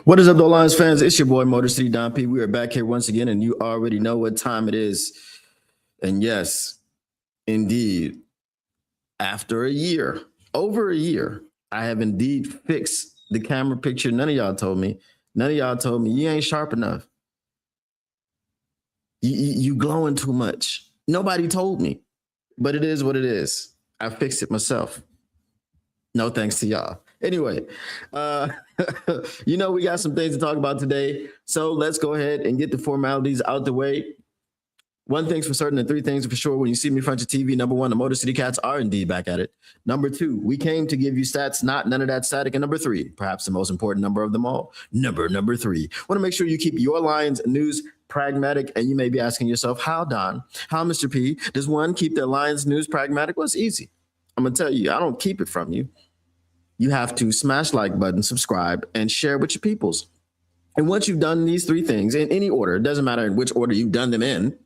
What is up, though, Lions fans? It's your boy, Motor City Don P. We are back here once again, and you already know what time it is. And yes, indeed, after a year, over a year, I have indeed fixed the camera picture. None of y'all told me. None of y'all told me you ain't sharp enough. You glowing too much. Nobody told me, but it is what it is. I fixed it myself. No thanks to y'all. Anyway, we got some things to talk about today. So let's go ahead and get the formalities out the way. One thing's for certain and three things for sure. When you see me in front of your TV, number one, the Motor City Cats are indeed back at it. Number two, we came to give you stats, not none of that static. And number three, perhaps the most important number of them all, number three. Want to make sure you keep your Lions news pragmatic. And you may be asking yourself, how, Don? How, Mr. P, does one keep their Lions news pragmatic? Well, it's easy. I'm going to tell you, I don't keep it from you. You have to smash like button, subscribe, and share with your peoples. And once you've done these three things in any order, it doesn't matter in which order you've done them in,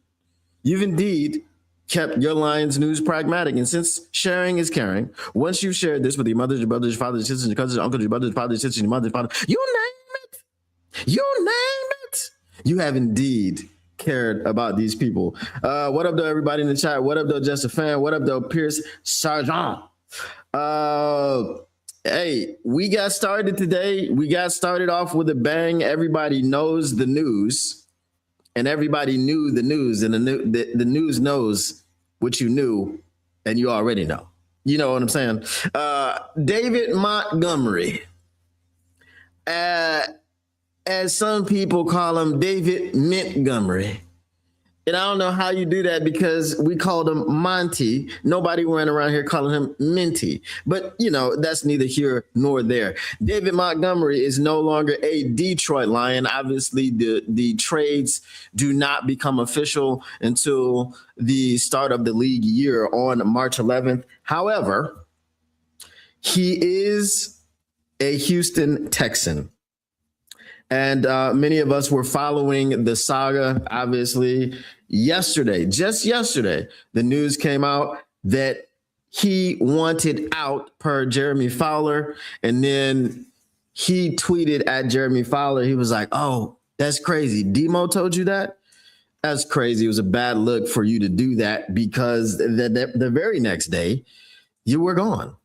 you've indeed kept your Lions news pragmatic. And since sharing is caring, once you've shared this with your mothers, your brothers, your fathers, your sisters, your cousins, your uncles, your brothers, your fathers, your sisters, your mother, your father, you name it, you have indeed cared about these people. What up, though, everybody in the chat? What up, though, Just a Fan? What up, though, Pierce Sargent? Hey, we got started today. We got started off with a bang. Everybody knows the news, and everybody knew the news, and the news knows what you knew, and you already know. You know what I'm saying? David Montgomery, as some people call him, David Montgomery. And I don't know how you do that because we called him Monty. Nobody went around here calling him Minty. But, that's neither here nor there. David Montgomery is no longer a Detroit Lion. Obviously, the trades do not become official until the start of the league year on March 11th. However, he is a Houston Texan. And many of us were following the saga, obviously. Just yesterday, the news came out that he wanted out per Jeremy Fowler. And then he tweeted at Jeremy Fowler. He was like, oh, that's crazy. Demo told you that? That's crazy. It was a bad look for you to do that because the very next day, you were gone.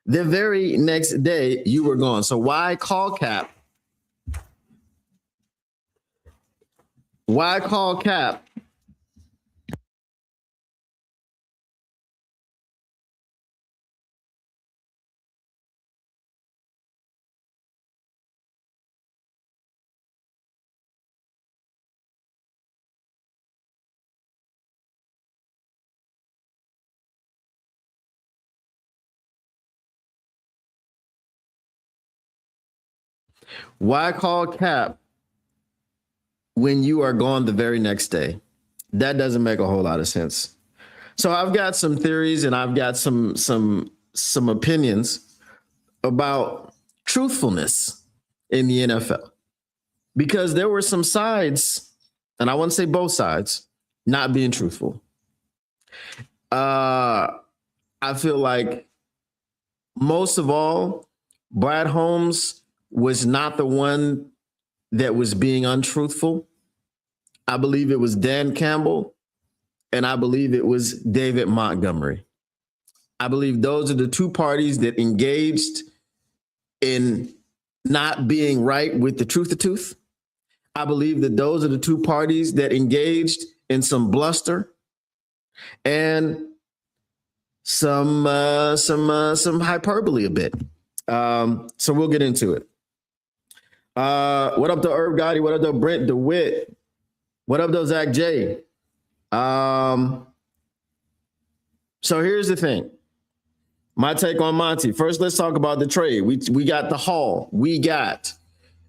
The very next day, you were gone. So why call cap? Why call cap? Why call cap when you are gone the very next day? That doesn't make a whole lot of sense. So I've got some theories and I've got some opinions about truthfulness in the NFL, because there were some sides, and I want to say both sides, not being truthful. I feel like most of all, Brad Holmes was not the one that was being untruthful. I believe it was Dan Campbell, and I believe it was David Montgomery. I believe those are the two parties that engaged in not being right with the truth. I believe that those are the two parties that engaged in some bluster and some hyperbole a bit. So we'll get into it. What up, though, Herb Gotti? What up, though, Brent DeWitt? What up, though, Zach J? So here's the thing. My take on Monty. First, let's talk about the trade. We got the haul. We got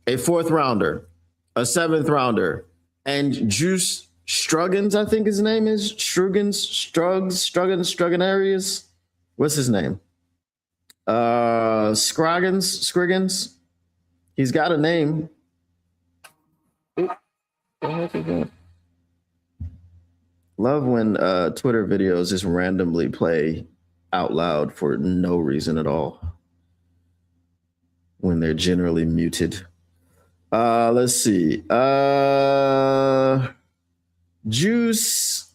a 4th rounder, a 7th rounder, and Juice Struggins, I think his name is. Struggens. What's his name? Scriggins. He's got a name. Love when Twitter videos just randomly play out loud for no reason at all when they're generally muted. Let's see. Juice.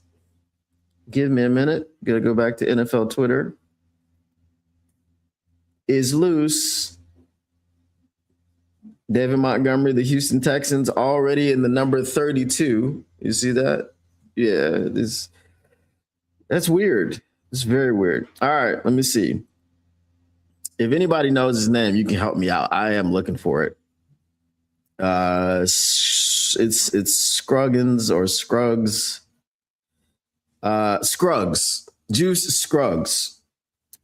Give me a minute. Gotta go back to NFL Twitter. Is loose. David Montgomery, the Houston Texans, already in the number 32. You see that? Yeah, that's weird. It's very weird. All right, let me see. If anybody knows his name, you can help me out. I am looking for it. It's Scruggins or Scruggs. Scruggs. Juice Scruggs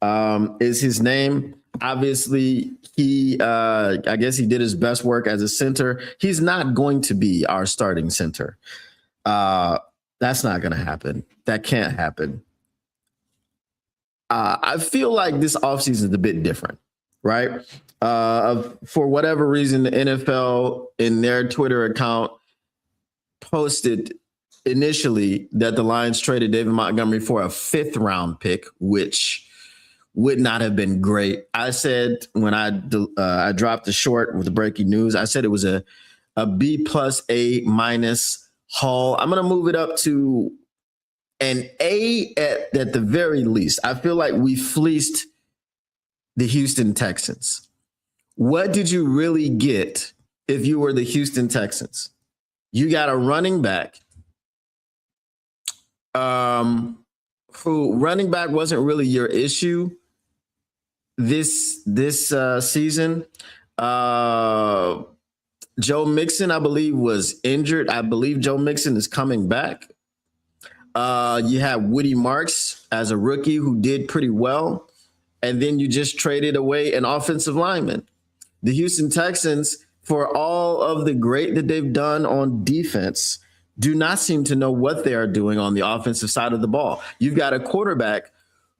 is his name. Obviously, I guess he did his best work as a center. He's not going to be our starting center. That's not going to happen. That can't happen. I feel like this offseason is a bit different, right? For whatever reason, the NFL in their Twitter account posted initially that the Lions traded David Montgomery for a 5th round pick, which would not have been great. I said when I dropped the short with the breaking news, I said it was a B plus A minus haul. I'm going to move it up to an A at the very least. I feel like we fleeced the Houston Texans. What did you really get if you were the Houston Texans? You got a running back who running back wasn't really your issue this season. Joe Mixon, I believe, was injured. I believe Joe Mixon is coming back. You have Woody Marks as a rookie who did pretty well. And then you just traded away an offensive lineman. The Houston Texans, for all of the great that they've done on defense, do not seem to know what they are doing on the offensive side of the ball. You've got a quarterback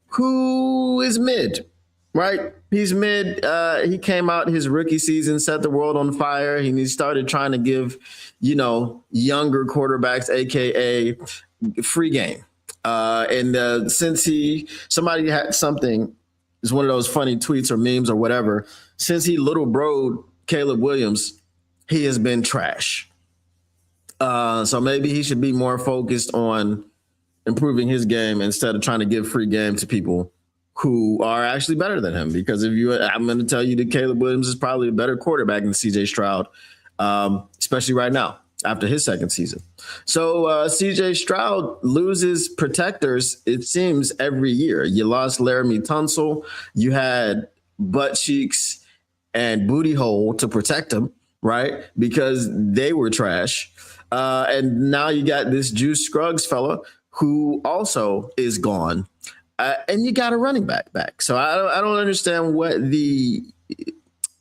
who is mid, right? He's mid. He came out his rookie season, set the world on fire. He started trying to give, younger quarterbacks, AKA free game. And since somebody had something, it's one of those funny tweets or memes or whatever, since he little broed Caleb Williams, he has been trash. So maybe he should be more focused on improving his game instead of trying to give free game to people who are actually better than him. Because I'm going to tell you that Caleb Williams is probably a better quarterback than CJ Stroud, especially right now after his second season. So CJ Stroud loses protectors, it seems, every year. You lost Laramie Tunsil. You had butt cheeks and booty hole to protect him, right? Because they were trash. And now you got this Juice Scruggs fella who also is gone. And you got a running back. So I don't understand what the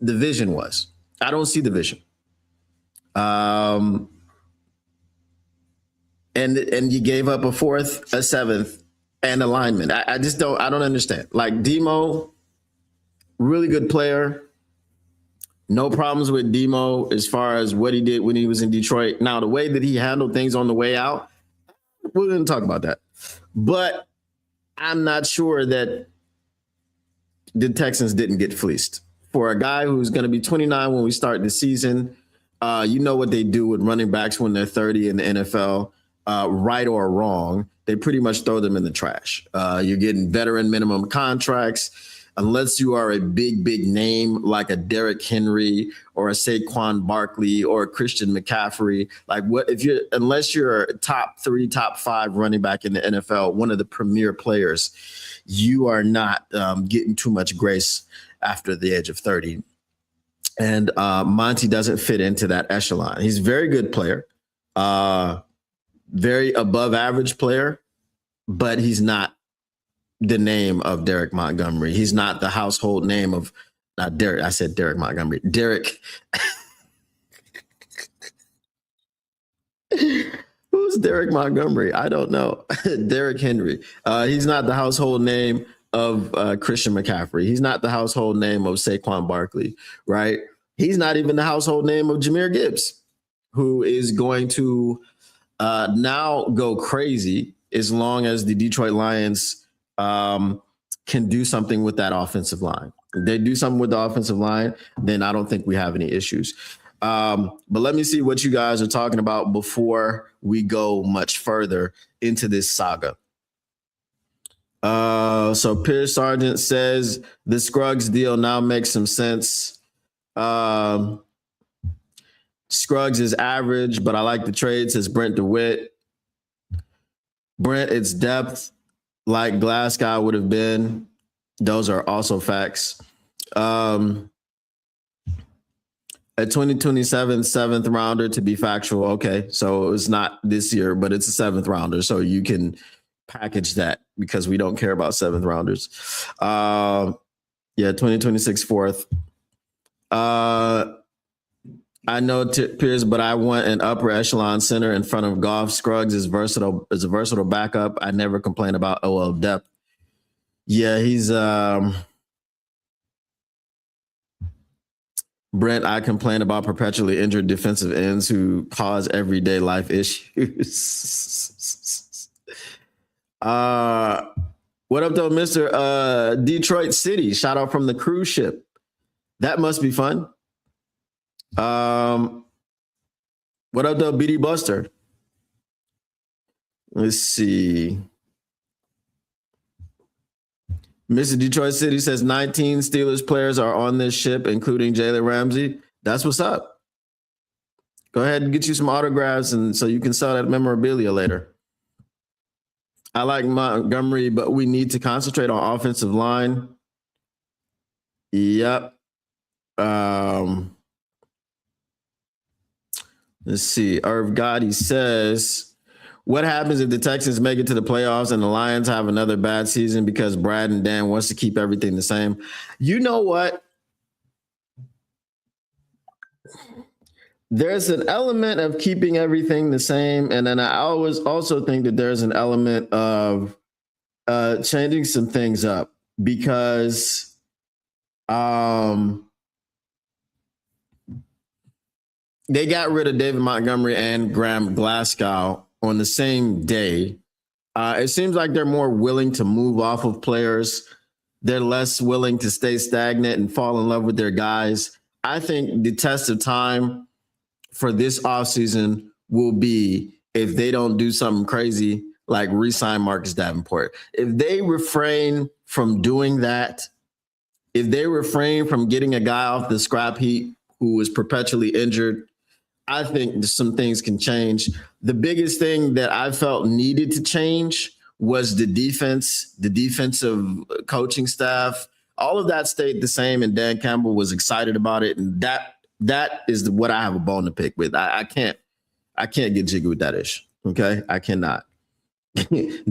vision was. I don't see the vision. And you gave up a 4th, a 7th, and a lineman. I don't understand. Like Demo, really good player. No problems with Demo as far as what he did when he was in Detroit. Now, the way that he handled things on the way out, we're going to talk about that. But I'm not sure that the Texans didn't get fleeced. For a guy who's going to be 29 when we start the season, you know what they do with running backs when they're 30 in the NFL, right or wrong, they pretty much throw them in the trash. You're getting veteran minimum contracts. Unless you are a big name like a Derrick Henry or a Saquon Barkley or a Christian McCaffrey, unless you're a top 3, top 5 running back in the NFL, one of the premier players, you are not getting too much grace after the age of 30. And Monty doesn't fit into that echelon. He's a very good player, very above average player, but he's not the name of Derek Montgomery. He's not the household name of not Derek. I said Derek Montgomery. Derek. Who's Derek Montgomery? I don't know. Derrick Henry. He's not the household name of Christian McCaffrey. He's not the household name of Saquon Barkley, right? He's not even the household name of Jahmyr Gibbs, who is going to now go crazy as long as the Detroit Lions can do something with that offensive line. If they do something with the offensive line, then I don't think we have any issues. But let me see what you guys are talking about before we go much further into this saga. So Pierce Sargent says the Scruggs deal now makes some sense. Scruggs is average, but I like the trade, says Brent DeWitt. Brent, it's depth like Glasgow would have been. Those are also facts. A 2027 seventh rounder to be factual. Okay, so it's not this year, but it's a seventh rounder. So you can package that because we don't care about seventh rounders. Yeah, 2026 fourth. I know Pierce, but I want an upper echelon center in front of Goff. Scruggs is versatile, is a versatile backup. I never complain about OL depth. Yeah, he's Brent, I complain about perpetually injured defensive ends who cause everyday life issues. What up, though, Mr. Detroit City? Shout out from the cruise ship. That must be fun. What up, though, BD Buster? Let's see. Mr. Detroit City says 19 Steelers players are on this ship, including Jalen Ramsey. That's what's up. Go ahead and get you some autographs, and so you can sell that memorabilia later. I like Montgomery, but we need to concentrate on offensive line. Yep. Let's see. Irv Gotti says, what happens if the Texans make it to the playoffs and the Lions have another bad season because Brad and Dan wants to keep everything the same? You know what? There's an element of keeping everything the same. And then I always also think that there's an element of changing some things up because they got rid of David Montgomery and Graham Glasgow on the same day. It seems like they're more willing to move off of players. They're less willing to stay stagnant and fall in love with their guys. I think the test of time for this offseason will be if they don't do something crazy like re-sign Marcus Davenport. If they refrain from doing that, if they refrain from getting a guy off the scrap heap who is perpetually injured, I think some things can change. The biggest thing that I felt needed to change was the defense, the defensive coaching staff. All of that stayed the same, and Dan Campbell was excited about it. And that is what I have a bone to pick with. I can't get jiggy with that issue. Okay, I cannot.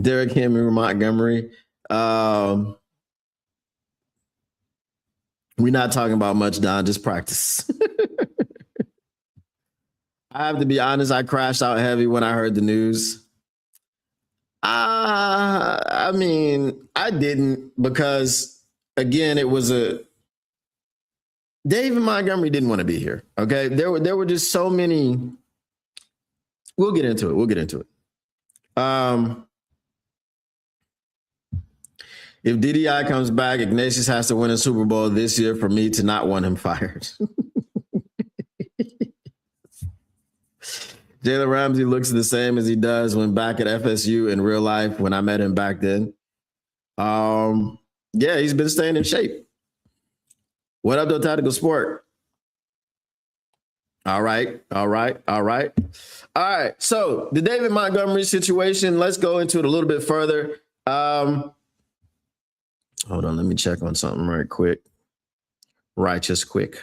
Derrick Henry, Montgomery. We're not talking about much, Don. Just practice. I have to be honest, I crashed out heavy when I heard the news. I mean, I didn't because, again, it was David Montgomery didn't want to be here, okay? There were just so many. We'll get into it. If DDI comes back, Ignatius has to win a Super Bowl this year for me to not want him fired. Jalen Ramsey looks the same as he does when back at FSU in real life when I met him back then. Yeah, he's been staying in shape. What up, though, Tactical Sport? All right. So the David Montgomery situation, let's go into it a little bit further. Hold on, let me check on something right quick. Righteous quick.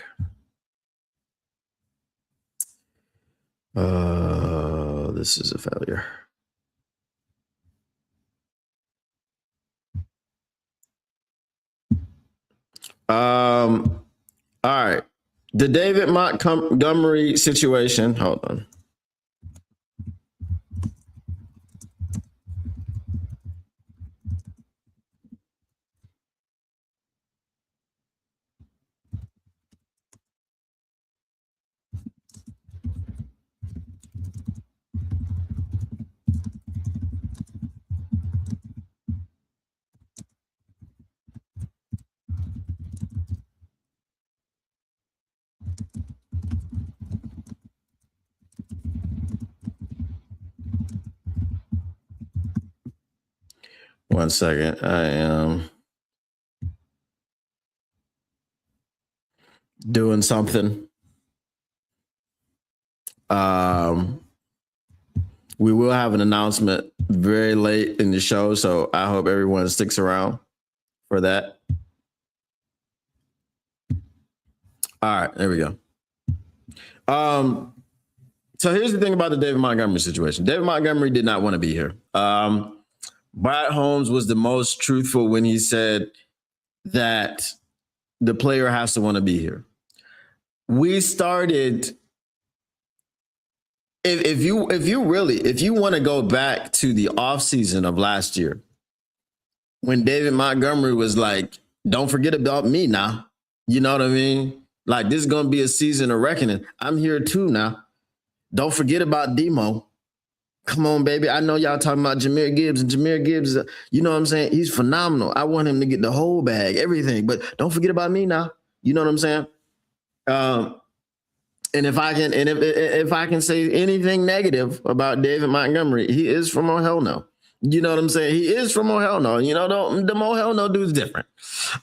This is a failure. All right. The David Montgomery situation. Hold on. 1 second. I am doing something. We will have an announcement very late in the show, so I hope everyone sticks around for that. All right, there we go. So here's the thing about the David Montgomery situation. David Montgomery did not want to be here. Brad Holmes was the most truthful when he said that the player has to want to be here. We started. If you want to go back to the offseason of last year, when David Montgomery was like, "Don't forget about me now," you know what I mean? Like, this is gonna be a season of reckoning. I'm here too now. Don't forget about Demo. Come on, baby. I know y'all talking about Jahmyr Gibbs, and Jahmyr Gibbs, you know what I'm saying? He's phenomenal. I want him to get the whole bag, everything. But don't forget about me now. You know what I'm saying? And if I can say anything negative about David Montgomery, he is from Oh Hell No. You know what I'm saying? He is from Oh Hell No. You know, the Oh Hell No dude's different.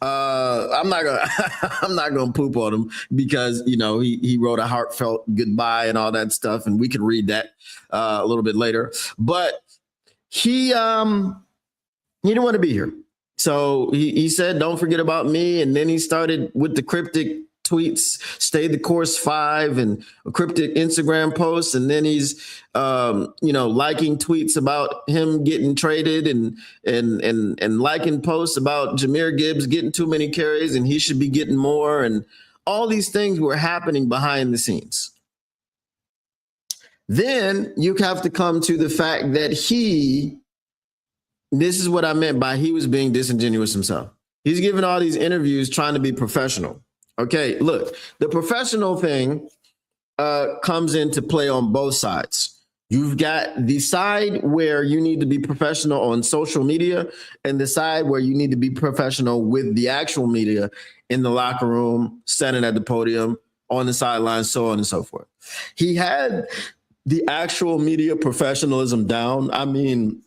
I'm not gonna poop on him because, you know, he wrote a heartfelt goodbye and all that stuff, and we can read that a little bit later. But he didn't want to be here, so he said, "Don't forget about me," and then he started with the cryptic tweets, "Stay the course 5," and a cryptic Instagram posts, and then he's liking tweets about him getting traded and liking posts about Jahmyr Gibbs getting too many carries and he should be getting more, and all these things were happening behind the scenes. Then you have to come to the fact that this is what I meant by he was being disingenuous himself. He's giving all these interviews trying to be professional. Okay, look, the professional thing comes into play on both sides. You've got the side where you need to be professional on social media and the side where you need to be professional with the actual media in the locker room, standing at the podium, on the sidelines, so on and so forth. He had the actual media professionalism down. I mean,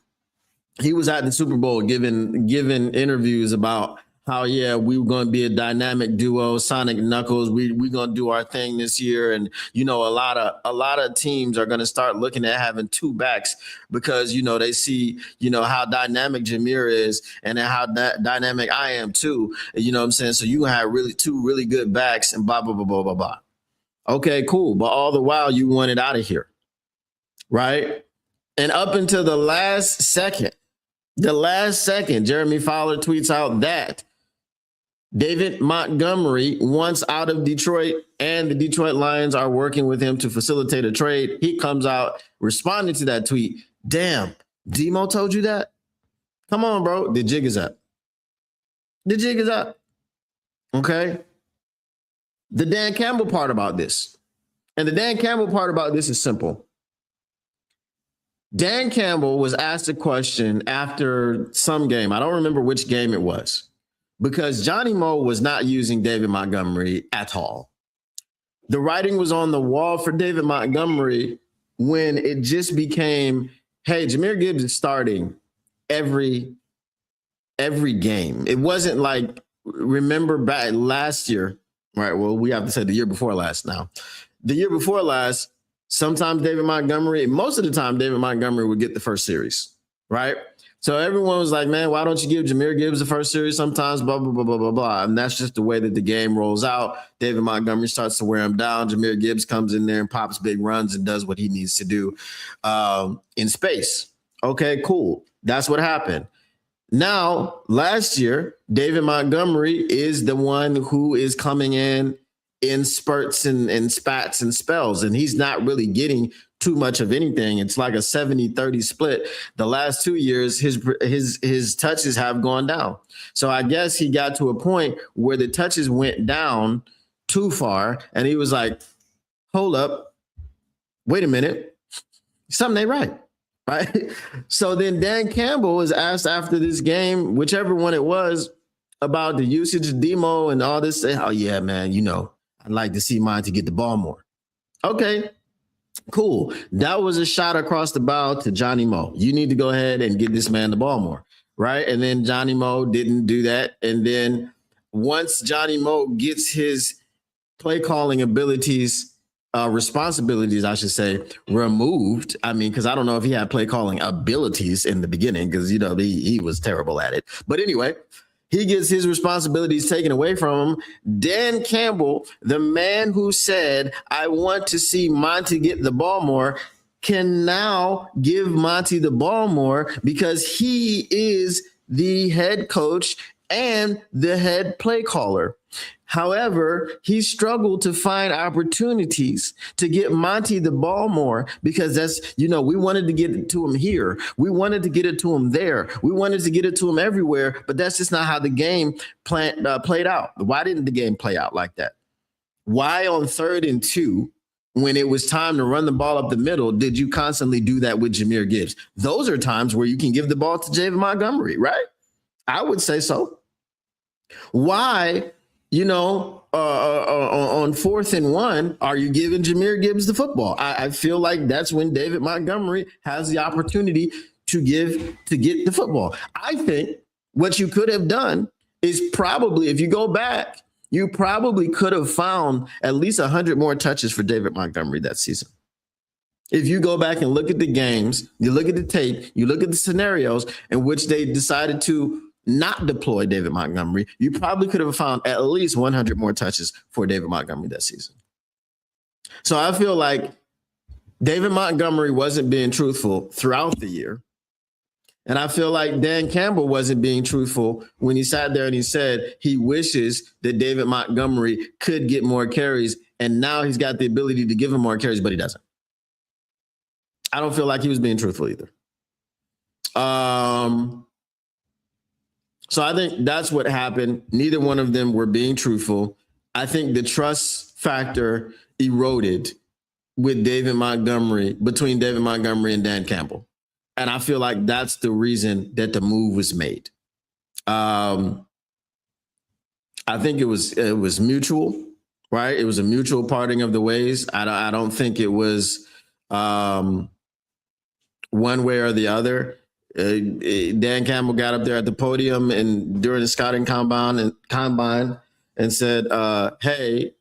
he was at the Super Bowl giving interviews about how, yeah, we were going to be a dynamic duo, Sonic Knuckles. We're going to do our thing this year. And, you know, a lot of teams are going to start looking at having two backs because, you know, they see, you know, how dynamic Jahmyr is and how dynamic I am too. You know what I'm saying? So you have two really good backs and blah, blah, blah, blah, blah, blah. Okay, cool. But all the while you wanted out of here, right? And up until the last second, Jeremy Fowler tweets out that David Montgomery wants out of Detroit and the Detroit Lions are working with him to facilitate a trade. He comes out responding to that tweet. Damn, Demo told you that? Come on, bro. The jig is up. Okay? The Dan Campbell part about this. And the Dan Campbell part about this is simple. Dan Campbell was asked a question after some game. I don't remember which game it was. Because Johnny Mo was not using David Montgomery at all. The writing was on the wall for David Montgomery when it just became, hey, Jahmyr Gibbs is starting every game. It wasn't like, remember back last year, right? Well, we have to say the year before last now. The year before last, sometimes most of the time, David Montgomery would get the first series, right? So everyone was like, man, why don't you give Jahmyr Gibbs the first series sometimes, blah, blah, blah, blah, blah, blah. And that's just the way that the game rolls out. David Montgomery starts to wear him down. Jahmyr Gibbs comes in there and pops big runs and does what he needs to do in space. Okay, cool. That's what happened. Now, last year, David Montgomery is the one who is coming in spurts and spats and spells, and he's not really getting too much of anything. It's like a 70-30 split. The last 2 years, his touches have gone down. So I guess he got to a point where the touches went down too far, and he was like, hold up, wait a minute, something ain't right? So then Dan Campbell was asked after this game, whichever one it was, about the usage of Demo and all this. Oh, yeah, man, you know, I'd like to see mine to get the ball more. Okay, cool. That was a shot across the bow to Johnny Mo. You need to go ahead and get this man the ball more, right? And then Johnny Mo didn't do that. And then once Johnny Mo gets his play calling abilities, responsibilities, I should say, removed. I mean, because I don't know if he had play calling abilities in the beginning, because he was terrible at it. But anyway, he gets his responsibilities taken away from him. Dan Campbell, the man who said, I want to see Monty get the ball more, can now give Monty the ball more because he is the head coach and the head play caller. However, he struggled to find opportunities to get Monty the ball more because we wanted to get it to him here. We wanted to get it to him there. We wanted to get it to him everywhere, but that's just not how the game played out. Why didn't the game play out like that? Why on 3rd and 2, when it was time to run the ball up the middle, did you constantly do that with Jahmyr Gibbs? Those are times where you can give the ball to David Montgomery, right? I would say so. Why, on 4th and 1, are you giving Jahmyr Gibbs the football? I feel like that's when David Montgomery has the opportunity to get the football. I think what you could have done is probably, if you go back, you probably could have found at least 100 more touches for David Montgomery that season. If you go back and look at the games, you look at the tape, you look at the scenarios in which they decided to not deploy David Montgomery, you probably could have found at least 100 more touches for David Montgomery that season. So I feel like David Montgomery wasn't being truthful throughout the year. And I feel like Dan Campbell wasn't being truthful when he sat there and he said he wishes that David Montgomery could get more carries, and now he's got the ability to give him more carries, but he doesn't. I don't feel like he was being truthful either. So I think that's what happened. Neither one of them were being truthful. I think the trust factor eroded with David Montgomery, between David Montgomery and Dan Campbell. And I feel like that's the reason that the move was made. I think it was mutual, right? It was a mutual parting of the ways. I don't think it was one way or the other. Dan Campbell got up there at the podium and during the scouting combine and said, hey,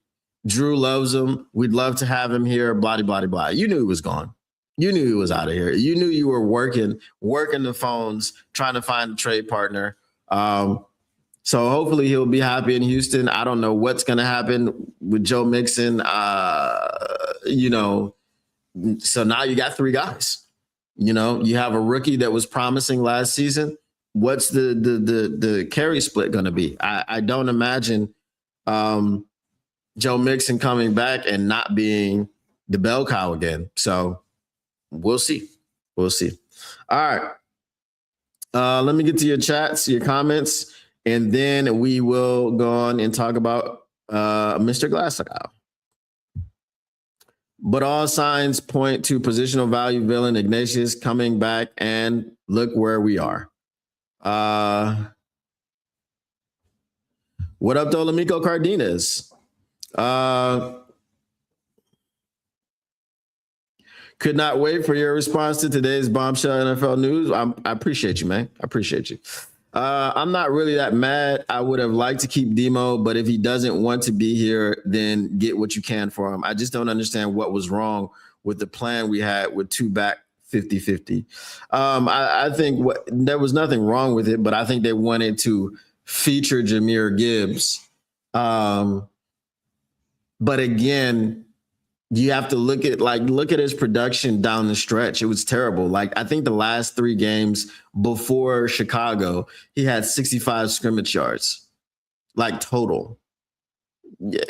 Drew loves him. We'd love to have him here, blah, blah, blah. You knew he was gone. You knew he was out of here. You knew you were working the phones, trying to find a trade partner. So hopefully he'll be happy in Houston. I don't know what's going to happen with Joe Mixon. So now you got 3 guys. You have a rookie that was promising last season. What's the carry split going to be? I don't imagine Joe Mixon coming back and not being the bell cow again. So we'll see. All right. Let me get to your chats, your comments, and then we will go on and talk about Mr. Glasgow. But all signs point to positional value villain Ignatius coming back, and look where we are. What up, Dolamico Cardenas? Could not wait for your response to today's bombshell NFL news. I appreciate you, man. I appreciate you. I'm not really that mad. I would have liked to keep Demo, but if he doesn't want to be here, then get what you can for him. I just don't understand what was wrong with the plan we had with 2 back 50-50. I think there was nothing wrong with it, but I think they wanted to feature Jahmyr Gibbs. But again, you have to look at his production down the stretch. It was terrible. Like, I think the last 3 games before Chicago, he had 65 scrimmage yards, like total. Yeah,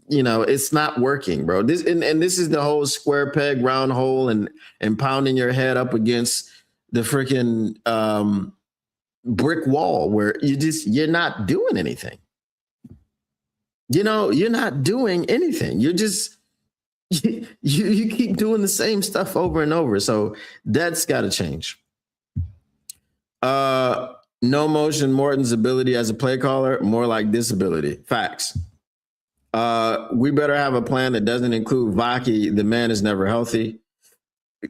it's not working, bro. This is the whole square peg, round hole, and pounding your head up against the freaking brick wall where you're not doing anything. You're not doing anything. You're just you keep doing the same stuff over and over. So that's got to change. No motion Morton's ability as a play caller, more like disability. Facts. We better have a plan that doesn't include Vaki. The man is never healthy.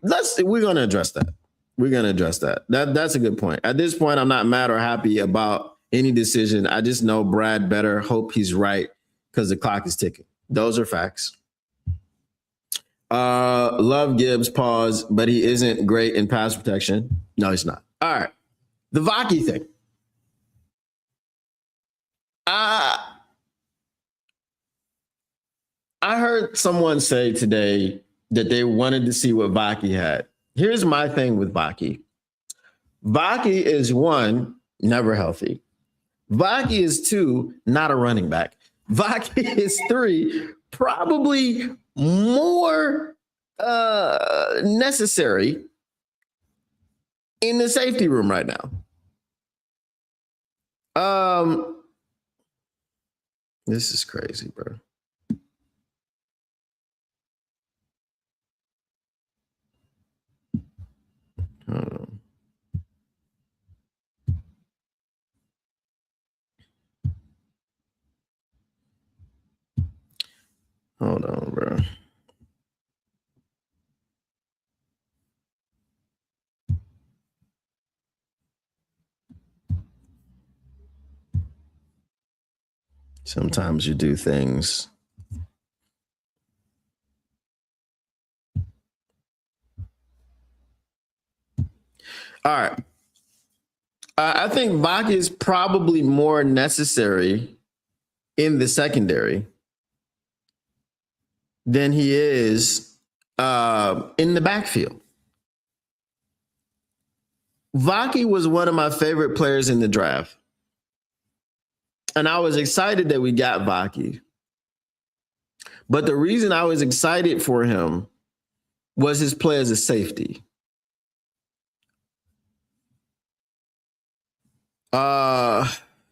We're going to address that. We're gonna address that. That's a good point. At this point, I'm not mad or happy about any decision. I just know Brad better hope he's right because the clock is ticking. Those are facts. Love Gibbs, pause, but he isn't great in pass protection. No, he's not. All right. The Vaki thing. I heard someone say today that they wanted to see what Vaki had. Here's my thing with Vaki. Vaki is one, never healthy. Vaki is two, not a running back. Vaki is three, probably more necessary in the safety room right now. This is crazy, bro. Hold on. Hold on, bro. Sometimes you do things. All right. I think Vaki is probably more necessary in the secondary than he is in the backfield. Vaki was one of my favorite players in the draft. And I was excited that we got Vaki. But the reason I was excited for him was his play as a safety.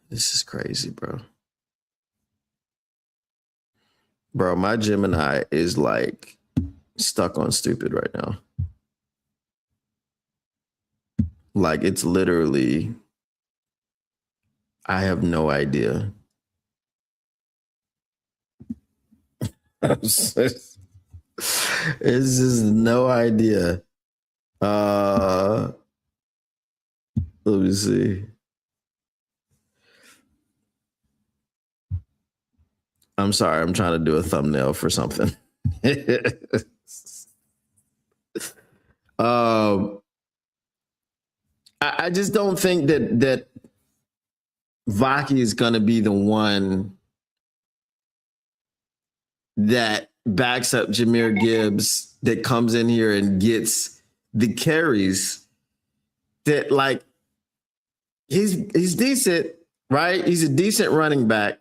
This is crazy, bro. Bro, my Gemini is like stuck on stupid right now. Like it's literally, I have no idea. It's just no idea. Let me see. I'm sorry, I'm trying to do a thumbnail for something. I just don't think that Vaki is going to be the one that backs up Jahmyr Gibbs, that comes in here and gets the carries. That like he's decent, right? He's a decent running back.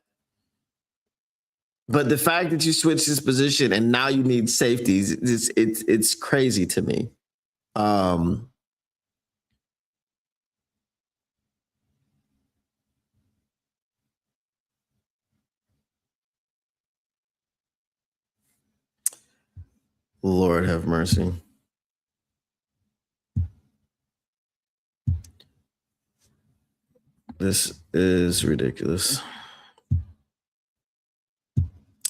But the fact that you switch his position and now you need safeties, it's crazy to me. Lord have mercy. This is ridiculous.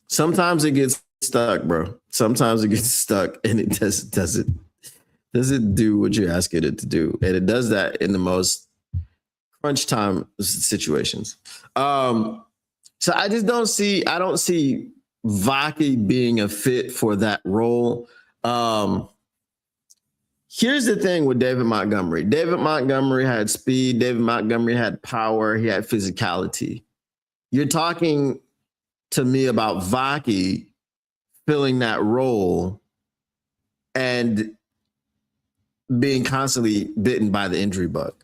Sometimes it gets stuck, bro. Sometimes it gets stuck and it doesn't do what you ask it to do. And it does that in the most crunch time situations. So I don't see Vaki being a fit for that role. Here's the thing with David Montgomery. David Montgomery had speed. David Montgomery had power. He had physicality. You're talking to me about Vaki filling that role and being constantly bitten by the injury bug.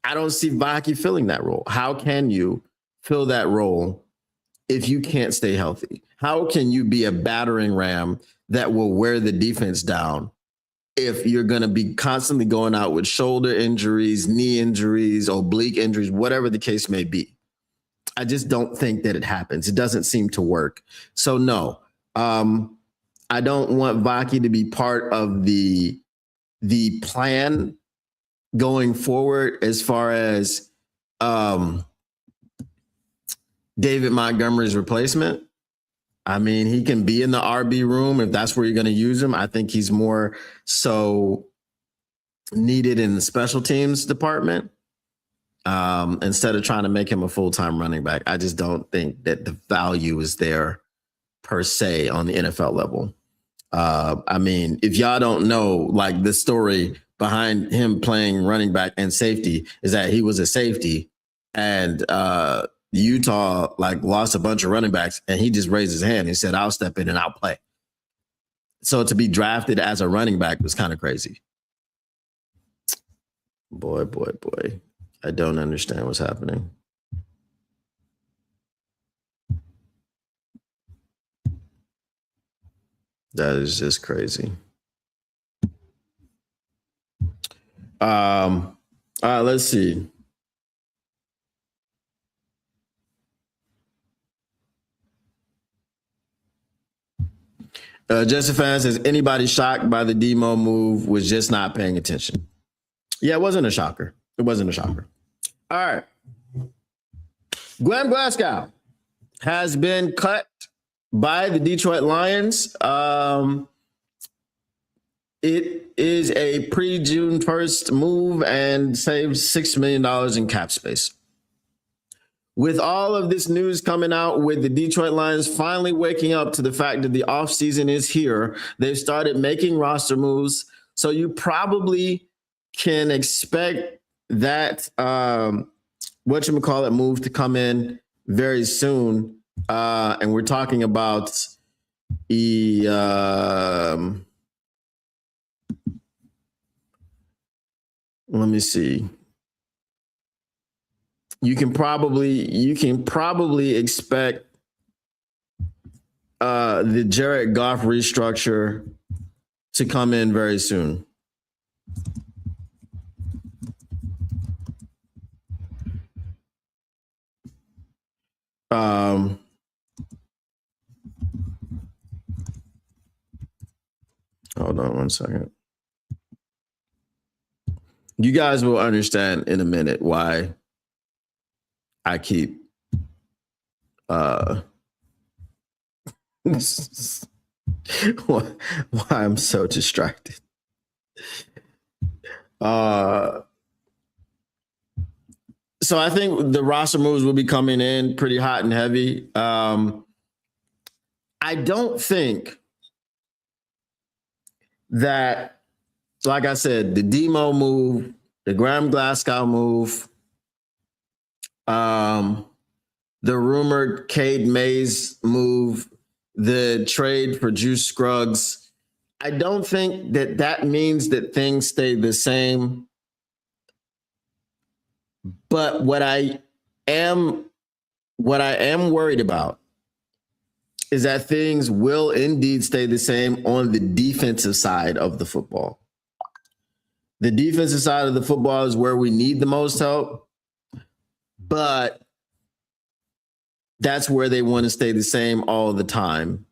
I don't see Vaki filling that role. How can you fill that role if you can't stay healthy? How can you be a battering ram that will wear the defense down if you're going to be constantly going out with shoulder injuries, knee injuries, oblique injuries, whatever the case may be? I just don't think that it happens. It doesn't seem to work. So no, I don't want Vaki to be part of the plan going forward as far as David Montgomery's replacement. I mean, he can be in the RB room if that's where you're going to use him. I think he's more so needed in the special teams department, instead of trying to make him a full-time running back. I just don't think that the value is there per se on the NFL level. I mean, if y'all don't know, like, the story behind him playing running back and safety is that he was a safety, and Utah like lost a bunch of running backs, and he just raised his hand and said, "I'll step in and I'll play." So to be drafted as a running back was kind of crazy. Boy. I don't understand what's happening. That is just crazy. All right, let's see. Justin Fan says, anybody shocked by the Demo move was just not paying attention. Yeah, it wasn't a shocker. It wasn't a shocker. All right. Graham Glasgow has been cut by the Detroit Lions. It is a pre-June 1st move and saves $6 million in cap space. With all of this news coming out, with the Detroit Lions finally waking up to the fact that the offseason is here, they've started making roster moves. So you probably can expect that move to come in very soon. And we're talking about let me see. You can probably expect the Jared Goff restructure to come in very soon. Hold on one second. You guys will understand in a minute why I keep why I'm so distracted. So I think the roster moves will be coming in pretty hot and heavy. I don't think that, like I said, the Demo move, the Graham Glasgow move, the rumored Cade Mays move, the trade for Juice Scruggs, I don't think that means that things stay the same. But what I am worried about is that things will indeed stay the same on the defensive side of the football. The defensive side of the football is where we need the most help, but that's where they want to stay the same all the time.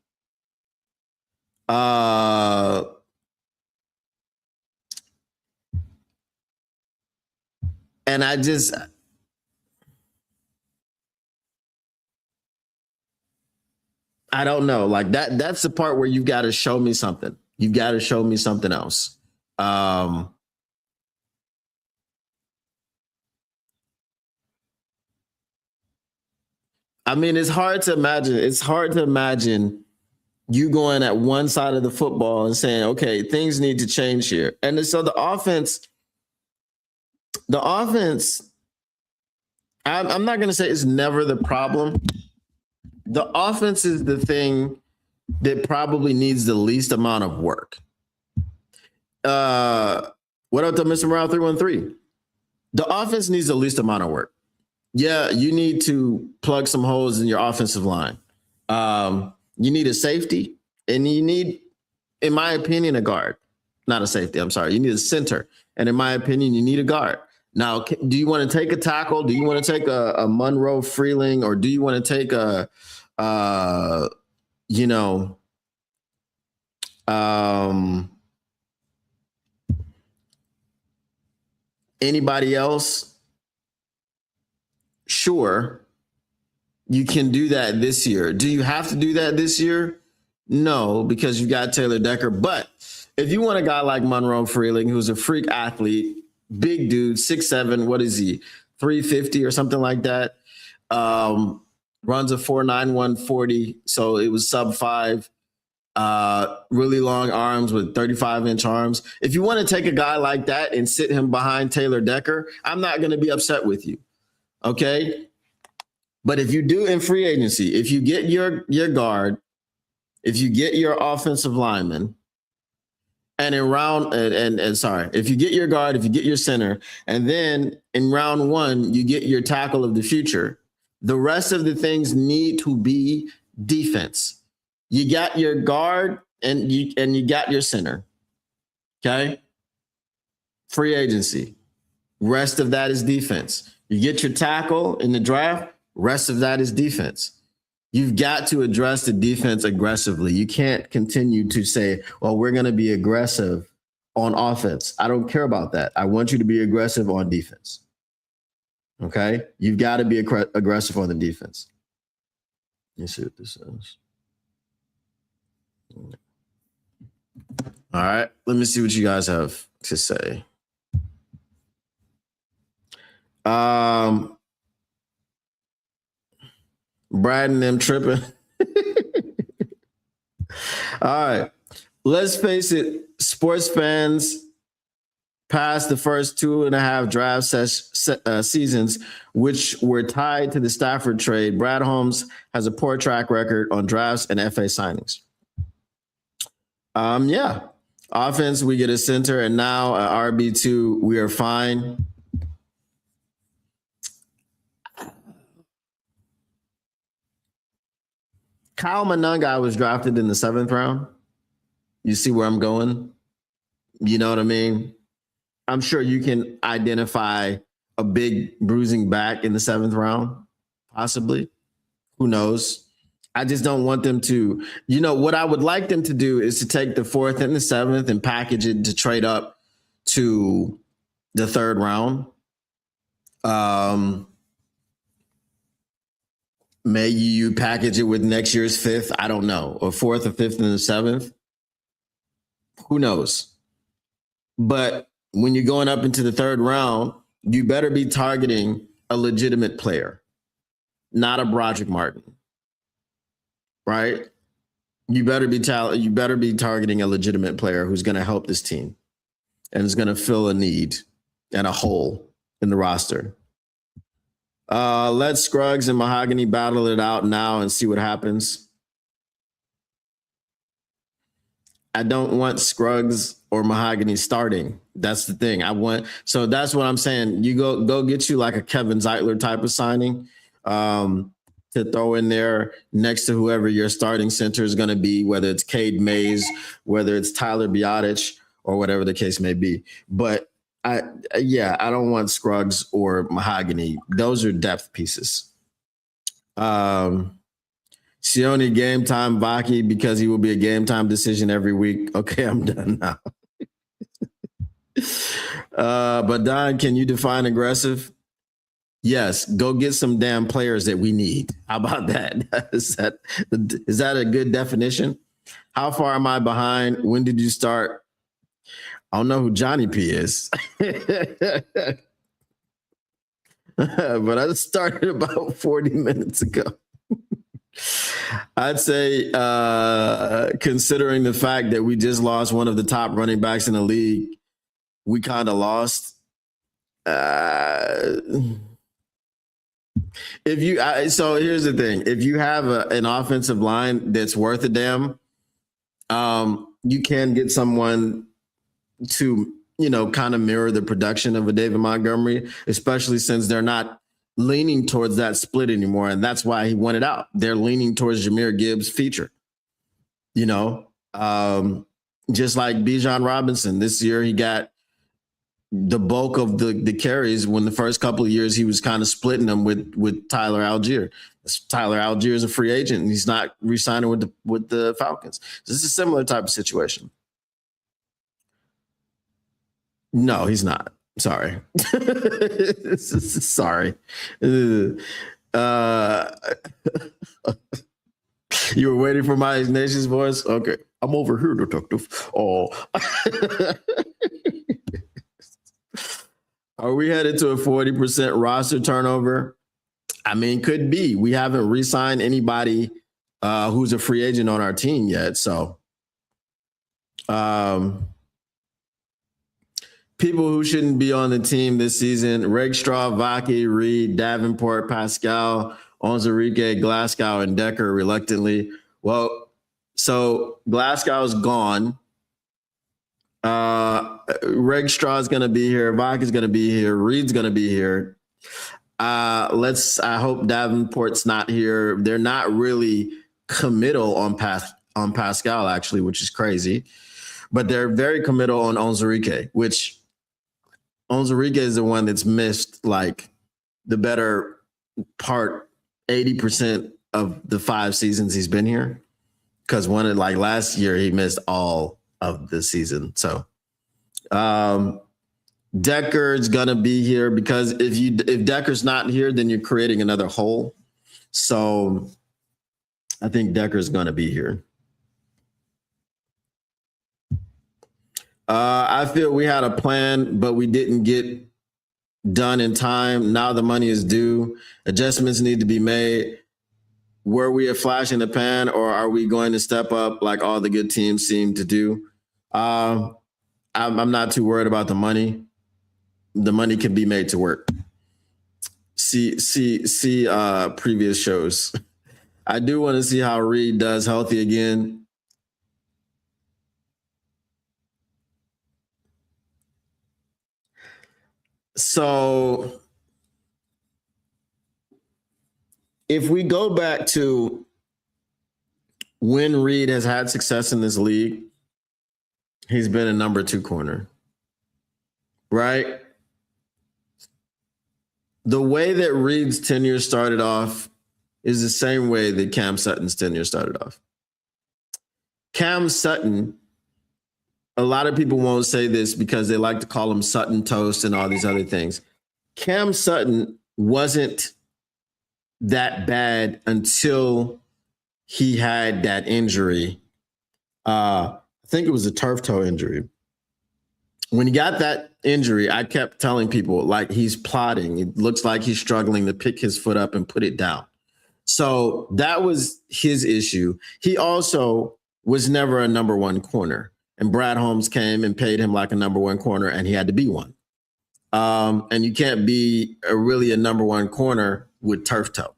And I don't know. Like that's the part where you've got to show me something. You've got to show me something else. I mean, it's hard to imagine. It's hard to imagine you going at one side of the football and saying, okay, things need to change here. And so the offense, I'm not going to say it's never the problem. The offense is the thing that probably needs the least amount of work. What up to Mr. Morale 313? The offense needs the least amount of work. Yeah, you need to plug some holes in your offensive line. You need a safety, and you need, in my opinion, a guard. Not a safety, I'm sorry. You need a center. And in my opinion, you need a guard. Now, do you want to take a tackle? Do you want to take a Monroe Freeling? Or do you want to take anybody else? Sure, you can do that this year. Do you have to do that this year? No, because you got Taylor Decker. But if you want a guy like Monroe Freeling, who's a freak athlete, big dude, 6'7", what is he, 350 or something like that, runs a 4.91 40, so it was sub 5, really long arms with 35-inch arms. If you want to take a guy like that and sit him behind Taylor Decker, I'm not going to be upset with you, okay? But if you do in free agency, if you get your guard, if you get your offensive lineman, and in round and sorry, if you get your guard, if you get your center, and then in round 1 you get your tackle of the future, the rest of the things need to be defense. You got your guard and you got your center. Okay? Free agency. Rest of that is defense. You get your tackle in the draft, rest of that is defense. You've got to address the defense aggressively. You can't continue to say, well, we're going to be aggressive on offense. I don't care about that. I want you to be aggressive on defense. Okay? You've got to be aggressive on the defense. Let me see what this is. All right. Let me see what you guys have to say. Brad and them tripping. All right. Let's face it, sports fans past the first 2.5 draft seasons, which were tied to the Stafford trade, Brad Holmes has a poor track record on drafts and FA signings. Yeah. Offense, we get a center, and now at RB2, we are fine. Kyle Monangai was drafted in the 7th round. You see where I'm going? You know what I mean? I'm sure you can identify a big bruising back in the 7th round, possibly. Who knows? I just don't want them to, what I would like them to do is to take the 4th and the 7th and package it to trade up to the 3rd round. Maybe you package it with next year's 5th. I don't know. Or 4th or 5th and the 7th. Who knows? But when you're going up into the 3rd round, you better be targeting a legitimate player, not a Broderick Martin. Right? You better be targeting a legitimate player who's going to help this team and is going to fill a need and a hole in the roster. Let Scruggs and Mahogany battle it out now and see what happens. I don't want Scruggs or Mahogany starting. That's the thing. So that's what I'm saying. You go get you like a Kevin Zeitler type of signing to throw in there next to whoever your starting center is going to be, whether it's Cade Mays, whether it's Tyler Biadasz, or whatever the case may be. But I don't want Scruggs or Mahogany. Those are depth pieces. Sione game time Vaki because he will be a game time decision every week. Okay, I'm done now. But Don, can you define aggressive? Yes, go get some damn players that we need. How about that? Is that a good definition? How far am I behind? When did you start? I don't know who Johnny P is. But I started about 40 minutes ago. I'd say considering the fact that we just lost one of the top running backs in the league, we kind of lost. So here's the thing. If you have an offensive line that's worth a damn, you can get someone to, kind of mirror the production of a David Montgomery, especially since they're not leaning towards that split anymore. And that's why he wanted out. They're leaning towards Jahmyr Gibbs' feature, just like Bijan Robinson. This year he got the bulk of the carries when the first couple of years he was kind of splitting them with Tyler Algier. Tyler Algier is a free agent and he's not re-signing with the Falcons. This is a similar type of situation. No, he's not. Sorry. Sorry. You were waiting for my Ignatius voice? Okay. I'm over here, detective. Oh. Are we headed to a 40% roster turnover? I mean, could be. We haven't re-signed anybody who's a free agent on our team yet. So people who shouldn't be on the team this season: Rakestraw, Vaki, Reed, Davenport, Pascal, Onzarike, Glasgow, and Decker reluctantly. Well, so Glasgow's gone. Rakestraw is going to be here. Vaki's going to be here. Reed's going to be here. I hope Davenport's not here. They're not really committal on Pascal, actually, which is crazy. But they're very committal on Onzarike, which Onzarike is the one that's missed like the better part, 80% of the 5 seasons he's been here. Because like last year, he missed all of the season. So Decker's gonna be here, because if Decker's not here, then you're creating another hole. So I think Decker's gonna be here. I feel we had a plan, but we didn't get done in time. Now the money is due. Adjustments need to be made. Were we a flash in the pan, or are we going to step up like all the good teams seem to do? I'm not too worried about the money. The money can be made to work. See previous shows. I do want to see how Reed does healthy again. So if we go back to when Reed has had success in this league, he's been a number 2 corner, right? The way that Reed's tenure started off is the same way that Cam Sutton's tenure started off. Cam Sutton, a lot of people won't say this because they like to call him Sutton Toast and all these other things. Cam Sutton wasn't that bad until he had that injury. I think it was a turf toe injury. When he got that injury, I kept telling people, like, he's plodding. It looks like he's struggling to pick his foot up and put it down. So that was his issue. He also was never a number 1 corner. And Brad Holmes came and paid him like a number 1 corner, and he had to be one. And you can't be really a number 1 corner with turf toe.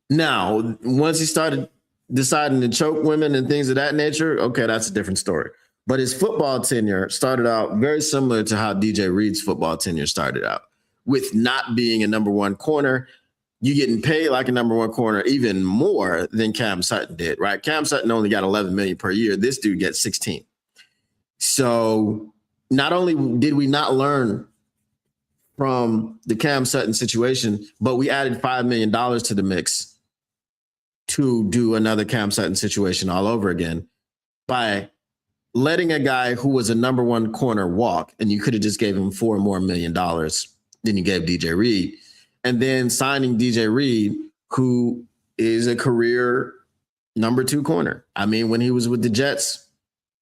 Now, once he started deciding to choke women and things of that nature, okay, that's a different story. But his football tenure started out very similar to how DJ Reed's football tenure started out, with not being a number 1 corner. You getting paid like a number 1 corner, even more than Cam Sutton did, right? Cam Sutton only got $11 million per year. This dude gets 16. So not only did we not learn from the Cam Sutton situation, but we added $5 million to the mix to do another Cam Sutton situation all over again by letting a guy who was a number 1 corner walk, and you could have just gave him $4 more million than you gave DJ Reed. And then signing DJ Reed, who is a career number 2 corner. I mean, when he was with the Jets,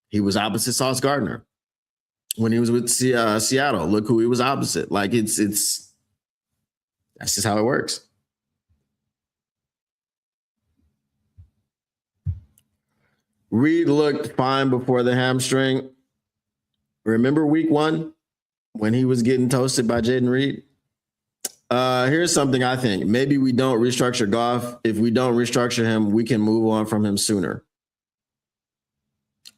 he was opposite Sauce Gardner. When he was with Seattle, look who he was opposite. Like, it's that's just how it works. Reed looked fine before the hamstring. Remember week 1 when he was getting toasted by Jaden Reed? Here's something I think. Maybe we don't restructure Goff. If we don't restructure him, we can move on from him sooner.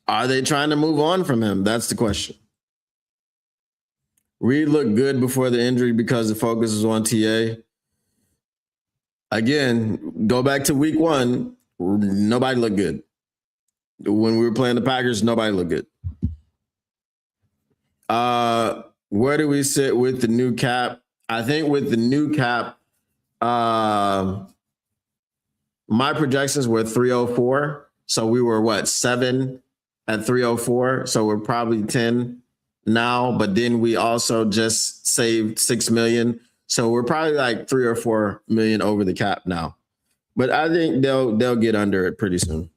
Are they trying to move on from him? That's the question. Reed looked good before the injury because the focus was on TA. Again, go back to week 1. Nobody looked good. When we were playing the Packers, nobody looked good. Where do we sit with the new cap? I think with the new cap, my projections were 304. So we were 7 at 304. So we're probably 10 now, but then we also just saved $6 million. So we're probably like $3 or $4 million over the cap now. but I think they'll get under it pretty soon.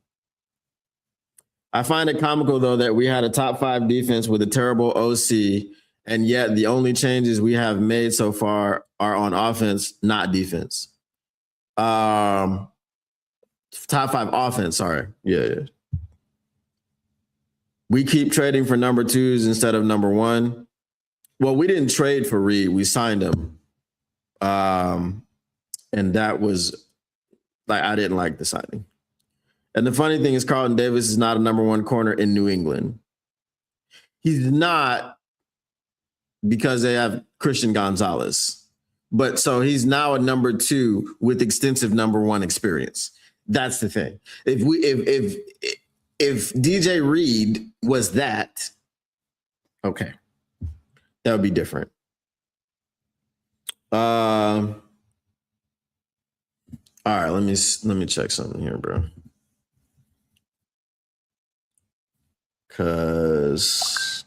I find it comical though that we had a top 5 defense with a terrible OC, and yet the only changes we have made so far are on offense, not defense. Top 5 offense, sorry. Yeah. We keep trading for number 2s instead of number 1. Well, we didn't trade for Reed. We signed him. And that was like, I didn't like the signing. And the funny thing is Carlton Davis is not a number 1 corner in New England. He's not, because they have Christian Gonzalez. But so he's now a number 2 with extensive number 1 experience. That's the thing. If DJ Reed was that, okay, that would be different. All right, let me check something here, bro. Cause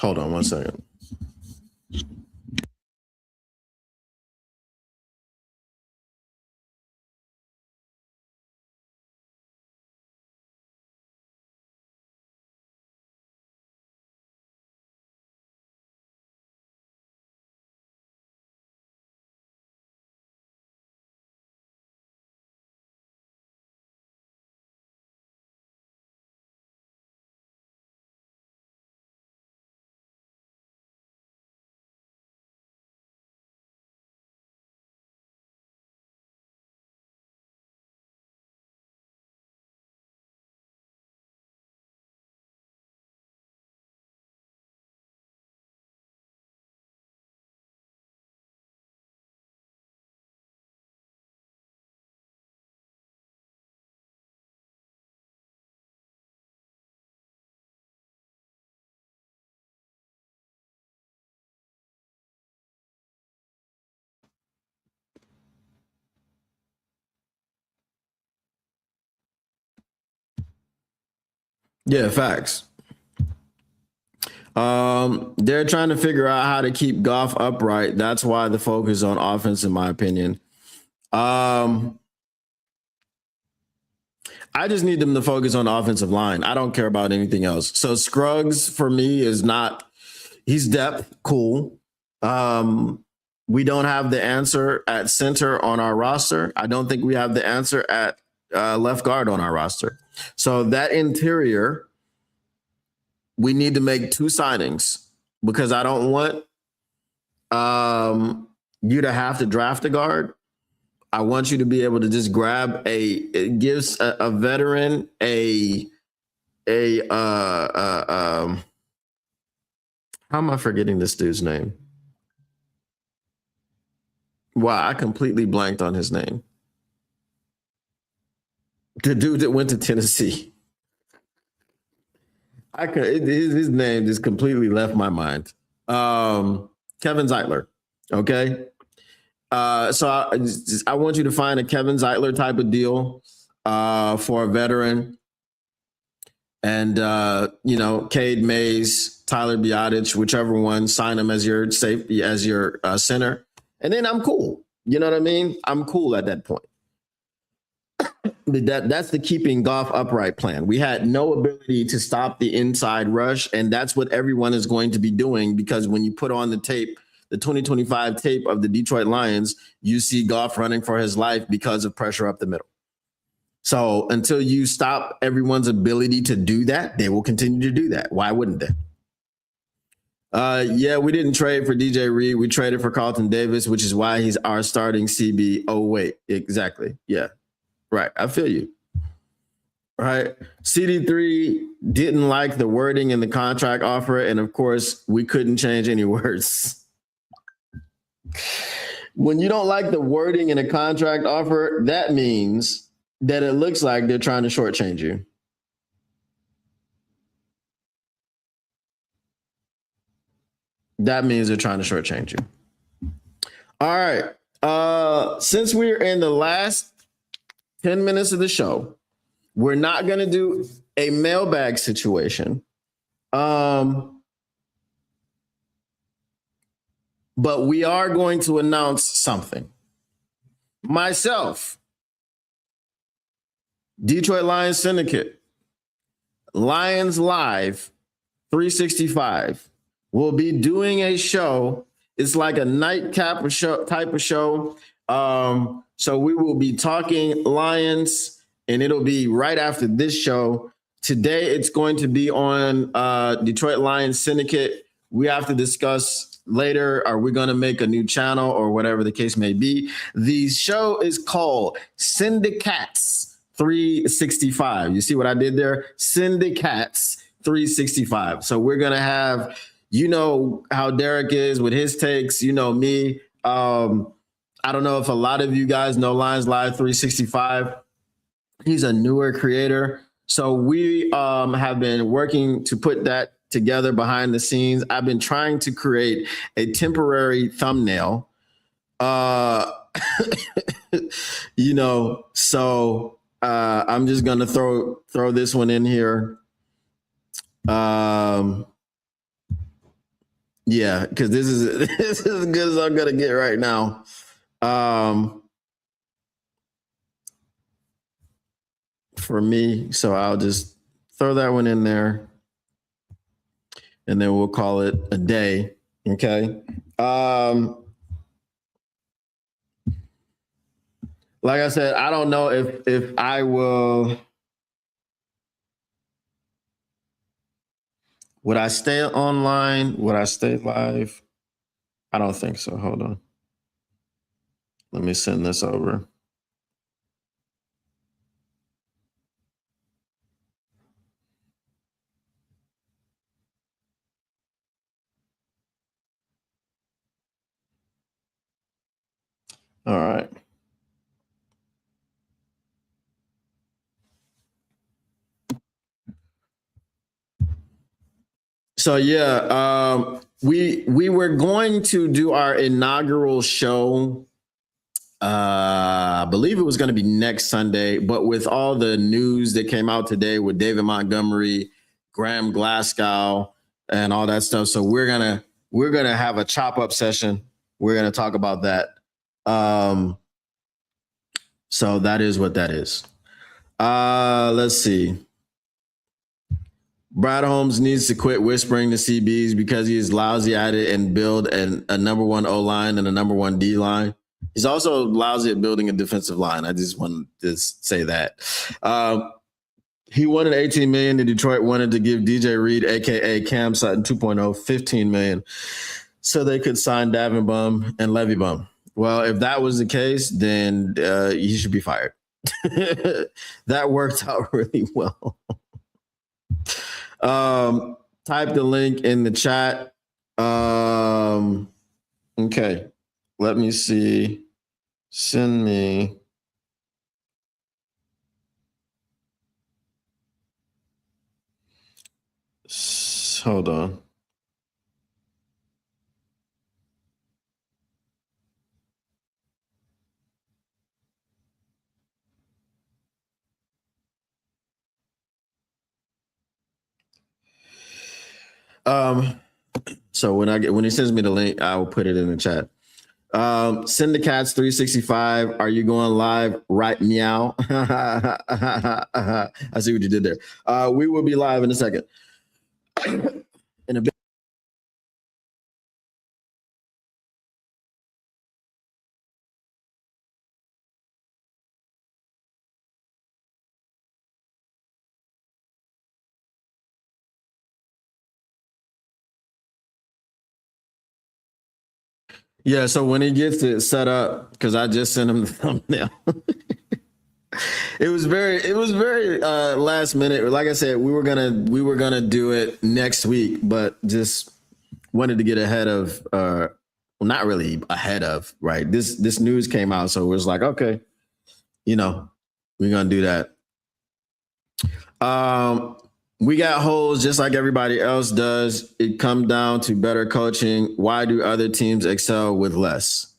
hold on one second. Yeah, facts. They're trying to figure out how to keep Goff upright. That's why the focus on offense, in my opinion. I just need them to focus on the offensive line. I don't care about anything else. So Scruggs for me is not. He's depth, cool. We don't have the answer at center on our roster. I don't think we have the answer at left guard on our roster. So that interior, we need to make 2 signings because I don't want you to have to draft a guard. I want you to be able to just grab it gives a veteran how am I forgetting this dude's name? Wow, I completely blanked on his name. The dude that went to Tennessee. His name just completely left my mind. Kevin Zeitler. Okay. So I want you to find a Kevin Zeitler type of deal for a veteran. And Cade Mays, Tyler Biotic, whichever one, sign him as your safety, as your center. And then I'm cool. You know what I mean? I'm cool at that point. That's the keeping Goff upright plan. We had no ability to stop the inside rush, and that's what everyone is going to be doing because when you put on the tape, the 2025 tape of the Detroit Lions, you see Goff running for his life because of pressure up the middle. So until you stop everyone's ability to do that, they will continue to do that. Why wouldn't they? Yeah, we didn't trade for DJ Reed. We traded for Carlton Davis, which is why he's our starting CB. Oh, wait, exactly. Yeah. Right. I feel you. Right. CD3 didn't like the wording in the contract offer. And of course, we couldn't change any words. When you don't like the wording in a contract offer, that means that it looks like they're trying to shortchange you. That means they're trying to shortchange you. All right. Since we're in the last 10 minutes of the show. We're not going to do a mailbag situation. But we are going to announce something. Myself, Detroit Lions Syndicate, Lions Live 365 will be doing a show. It's like a nightcap show, type of show. So we will be talking Lions, and it'll be right after this show. Today, it's going to be on Detroit Lions Syndicate. We have to discuss later, are we going to make a new channel or whatever the case may be? The show is called Syndicats 365. You see what I did there? Syndicats 365. So we're going to have, you know how Derek is with his takes, you know me. I don't know if a lot of you guys know Lions Live 365. He's a newer creator. So we have been working to put that together behind the scenes. I've been trying to create a temporary thumbnail. You know, so I'm just gonna throw this one in here. Yeah, because this is as good as I'm gonna get right now. For me, so I'll just throw that one in there, and then we'll call it a day. Okay. Like I said, I don't know if I will. Would I stay online? Would I stay live? I don't think so. Hold on. Let me send this over. All right. So yeah, we were going to do our inaugural show. I believe it was going to be next Sunday, but with all the news that came out today with David Montgomery, Graham Glasgow, and all that stuff, so we're gonna have a chop up session. We're gonna talk about that. So that is what that is. Let's see. Brad Holmes needs to quit whispering to CBs because he is lousy at it and build a number one O line and a number one D line. He's also lousy at building a defensive line. I just want to say that. He wanted $18 million, and Detroit wanted to give DJ Reed, aka Cam Sutton 2.0, $15 million, so they could sign Davin Bum and Levy Bum. Well, if that was the case, then he should be fired. That worked out really well. Type the link in the chat. Okay, let me see. Send me. Hold on. So when he sends me the link, I will put it in the chat. Syndicats 365. Are you going live? Right, meow. I see what you did there. We will be live in a second. In a bit. Yeah, so when he gets it set up, because I just sent him the thumbnail. It was very last minute. Like I said, we were gonna do it next week, but just wanted to get ahead of well, not really ahead of, right? This news came out, so it was like, okay, you know, we're gonna do that. We got holes just like everybody else does. It comes down to better coaching. Why do other teams excel with less?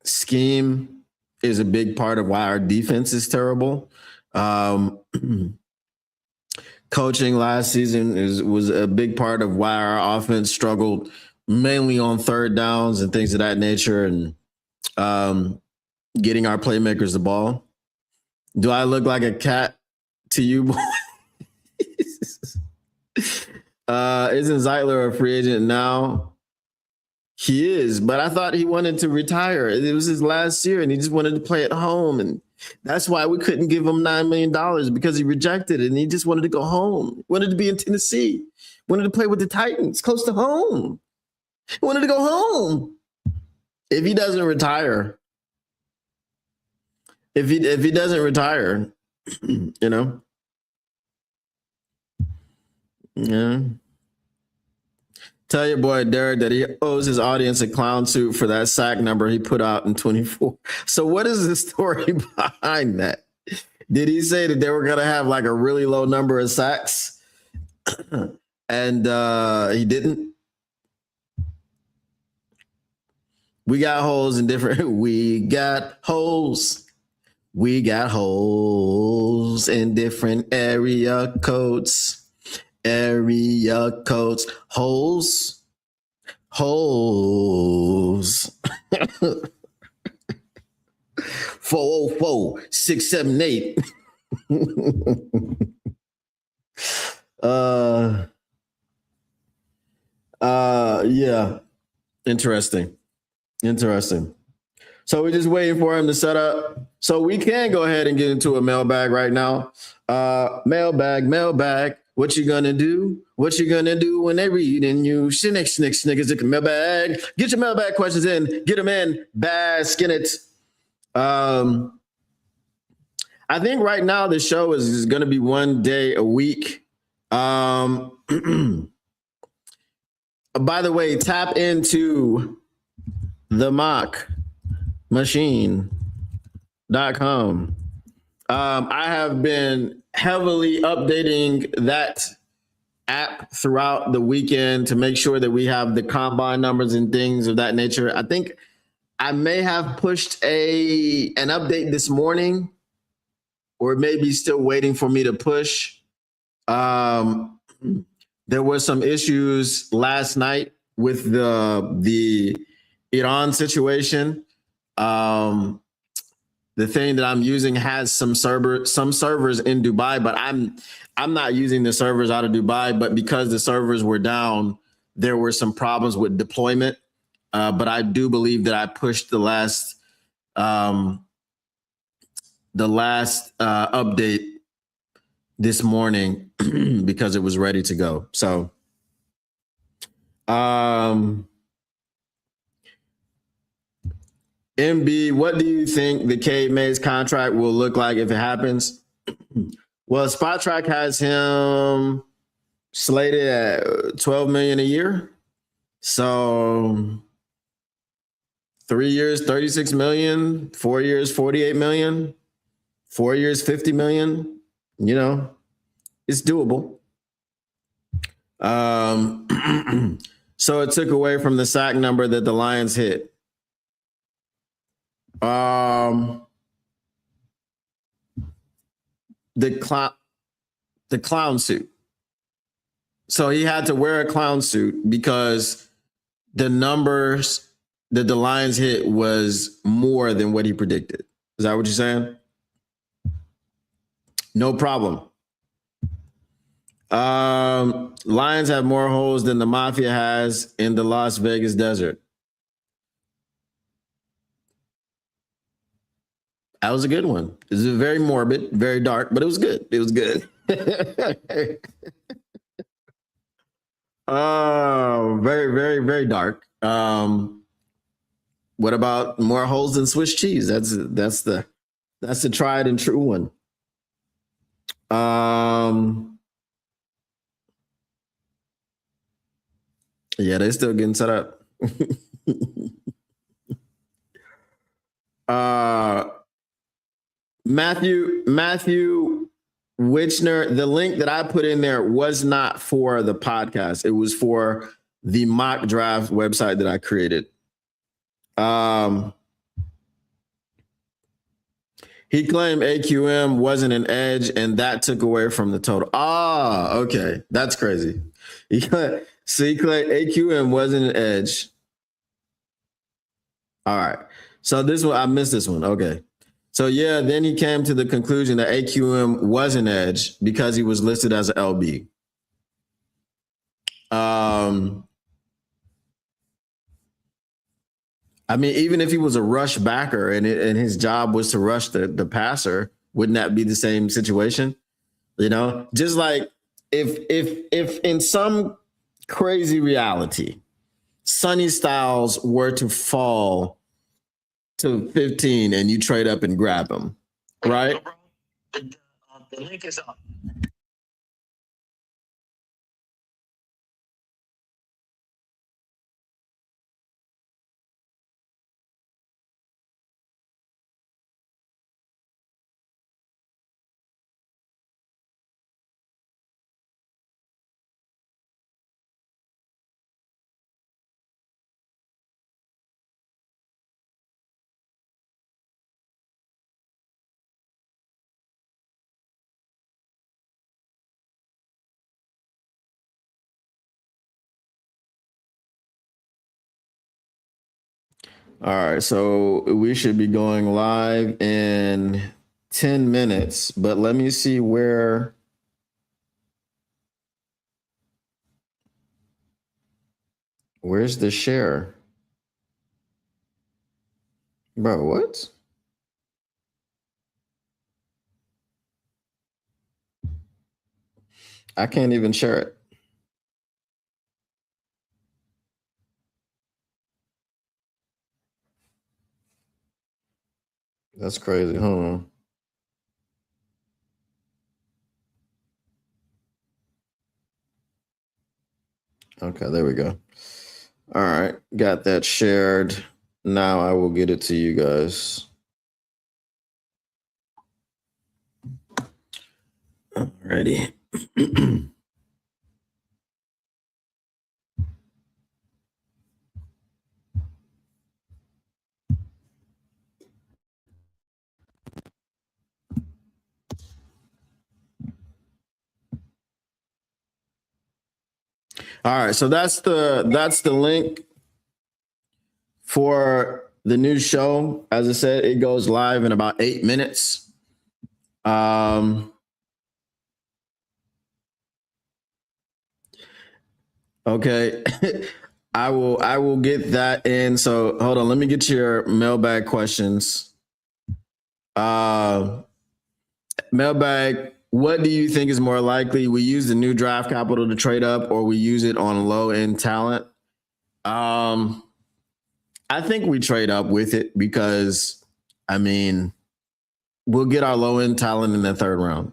scheme is a big part of why our defense is terrible. Coaching last season was a big part of why our offense struggled, mainly on third downs and things of that nature, and getting our playmakers the ball. Do I look like a cat to you? Isn't Zeitler a free agent now? He is, but I thought he wanted to retire. It was his last year, and he just wanted to play at home, and that's why we couldn't give him $9 million, because he rejected it, and he just wanted to go home. He wanted to be in Tennessee. Wanted to play with the Titans, close to home. He wanted to go home. If he doesn't retire, if he doesn't retire, you know, yeah. Tell your boy Derek that he owes his audience a clown suit for that sack number he put out in 24. So what is the story behind that? Did he say that they were going to have like a really low number of sacks? And he didn't? We got holes in different, we got holes in different area codes. Area codes, holes. 404-678. Yeah. Interesting. So we're just waiting for him to set up. So we can go ahead and get into a mailbag right now. Mailbag. What you gonna do? What you gonna do when they reading you? Snickers, mailbag. Get your mailbag questions in. Get them in. Bask in it. I think right now the show is going to be one day a week. By the way, tap into themockmachine.com. I have been heavily updating that app throughout the weekend to make sure that we have the combine numbers and things of that nature. I think I may have pushed an update this morning, or maybe still waiting for me to push. There were some issues last night with the Iran situation. The thing that I'm using has some servers in Dubai, but I'm not using the servers out of Dubai. But because the servers were down, there were some problems with deployment. But I do believe that I pushed the last update this morning because it was ready to go. So, MB, what do you think the Cade Mays contract will look like if it happens? Well, Spot Track has him slated at $12 million a year. So 3 years, $36 million, 4 years, $48 million, 4 years, $50 million. You know, it's doable. So it took away from the sack number that the Lions hit. The clown suit. So he had to wear a clown suit because the numbers that the Lions hit was more than what he predicted. Is that what you're saying? No problem. Lions have more holes than the Mafia has in the Las Vegas desert. That was a good one. It was very morbid, very dark, but it was good. It was good. Oh, very, very, very dark. What about more holes than Swiss cheese? That's the tried and true one. Yeah, they're still getting set up. Matthew Wichner, the link that I put in there was not for the podcast. It was for the mock draft website that I created. He claimed AQM wasn't an edge, and that took away from the total. Ah, okay, that's crazy. So he claimed AQM wasn't an edge. All right. So this one, I missed this one. Okay. So yeah, then he came to the conclusion that AQM was an edge because he was listed as an LB. I mean, even if he was a rush backer and his job was to rush the passer, wouldn't that be the same situation? You know, just like if in some crazy reality, Sonny Styles were to fall to 15 and you trade up and grab him, right? The link is up. All right, so we should be going live in 10 minutes, but let me see where's the share? Bro, what? I can't even share it. That's crazy. Hold on. Okay, there we go. All right, got that shared. Now I will get it to you guys. Alrighty. All right, so that's the link for the new show. As I said, it goes live in about 8 minutes. Okay. I will get that in. So hold on, let me get your mailbag questions. Mailbag, what do you think is more likely? We use the new draft capital to trade up, or we use it on low end talent? I think we trade up with it because, I mean, we'll get our low end talent in the third round.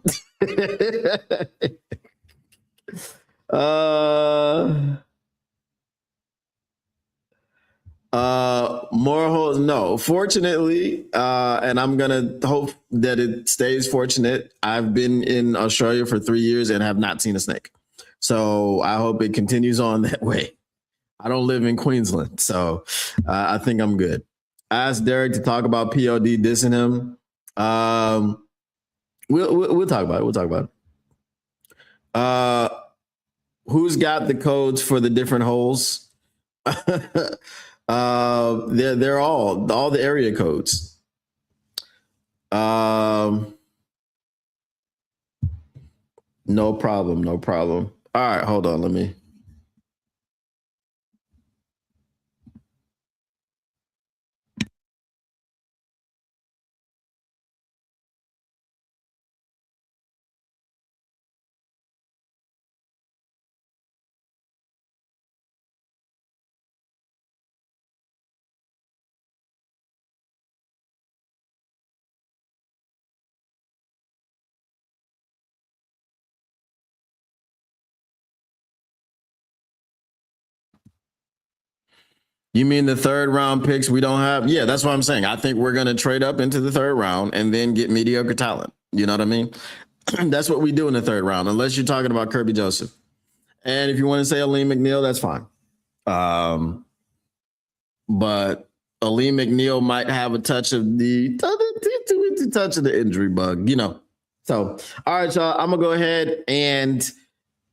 More holes, no. Fortunately, and I'm gonna hope that it stays fortunate. I've been in Australia for 3 years and have not seen a snake. So I hope it continues on that way. I don't live in Queensland, so I think I'm good. I asked Derek to talk about POD dissing him. We'll talk about it. We'll talk about it. Who's got the codes for the different holes? They're all the area codes. No problem, no problem. All right, hold on, let me. You mean the third round picks we don't have? Yeah, that's what I'm saying. I think we're going to trade up into the third round and then get mediocre talent. You know what I mean? That's what we do in the third round, unless you're talking about Kirby Joseph. And if you want to say Aleem McNeil, that's fine. But Aleem McNeil might have a touch of the easy touch of the injury bug, you know. So, all right, y'all, I'm gonna go ahead and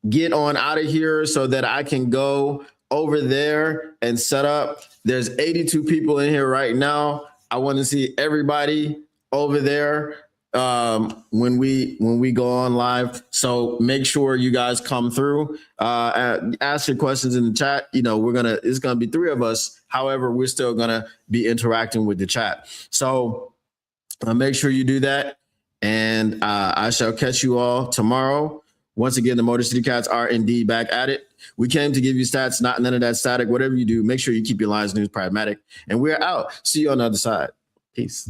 get on out of here so that I can go over there and set up. There's 82 people in here right now. I want to see everybody over there when we go on live. So make sure you guys come through, ask your questions in the chat. You know, it's gonna be 3 of us. However, we're still gonna be interacting with the chat. So make sure you do that. And I shall catch you all tomorrow. Once again, the Motor City Cats are indeed back at it. We came to give you stats, not none of that static. Whatever you do, make sure you keep your Lions News pragmatic. And we're out. See you on the other side. Peace.